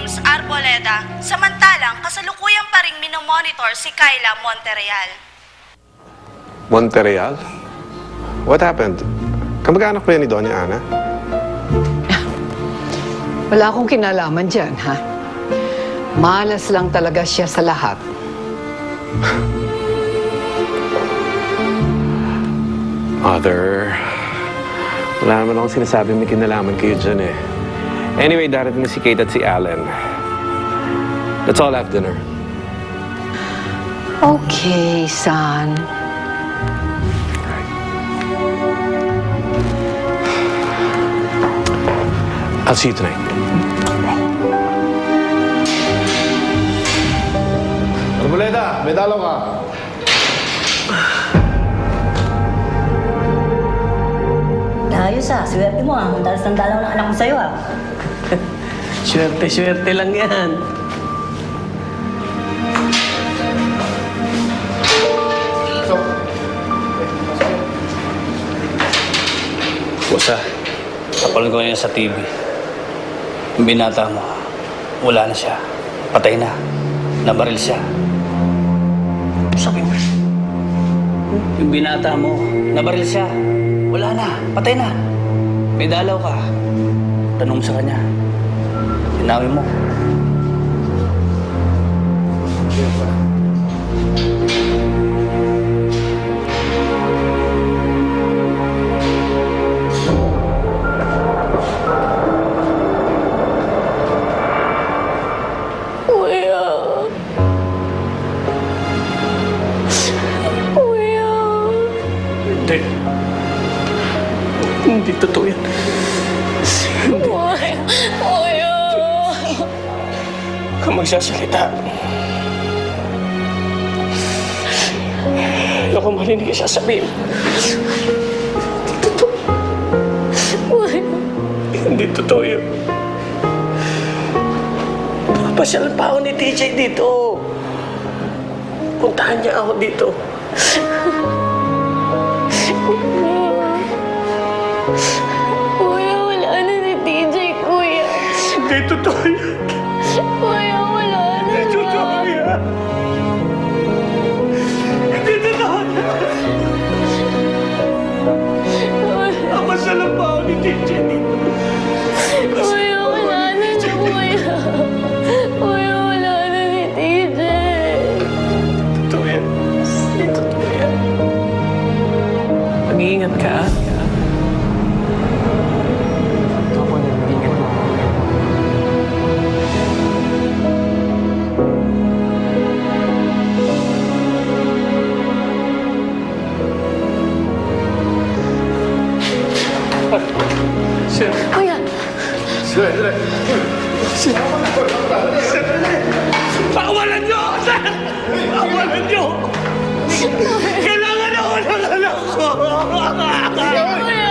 James Arboleda, samantalang kasalukuyan pa ring minomonitor si Kyla Monterreal. Monterreal? What happened? Kamag-anak ba yan ni Doña Ana? Wala akong kinalaman dyan, ha? Malas lang talaga siya sa lahat. Mother, wala naman akong sinasabi may kinalaman kayo dyan eh. Anyway, darating na si Kate at si Alan. Let's all have dinner. Okay, son. I'll see you tonight. Arboleda, may dalaw ka. Ayos swerte mo Ang dalas ng dalaw ng anak mo sa'yo Swerte lang yan. Kusa, kapal ko niya sa TV. Yung binata mo, wala na siya. Patay na. Nabaril siya. Sabi mo. Yung binata mo, nabaril siya. Wala na. Patay na. May dalaw ka. Tanong mo sa kanya. Tinawi mo. Hindi. Hindi totoo yan. Huwag ka magsasalita. Ayoko marinig yung sasabihin. Hindi totoo yun. Papasyal pa ako ni TJ dito. Puntahan niya ako dito. Kuya, wala na si TJ, kuya. Hindi totoo yun. Kuya, wala na. Hindi totoo yan. Hindi totoo yan. Papasyal pa ako ni TJ dito. Kuya, wala na siya, kuya. Kuya, wala na si TJ. Totoo yan. Hindi totoo yan. Mag-iingat ka, ah. Ako na, mag-iingat mo. Sir. Kuya, Pakawalan niyo ako, sir! Pakawalan niyo! Kailangan ako ng anak ko! kuya,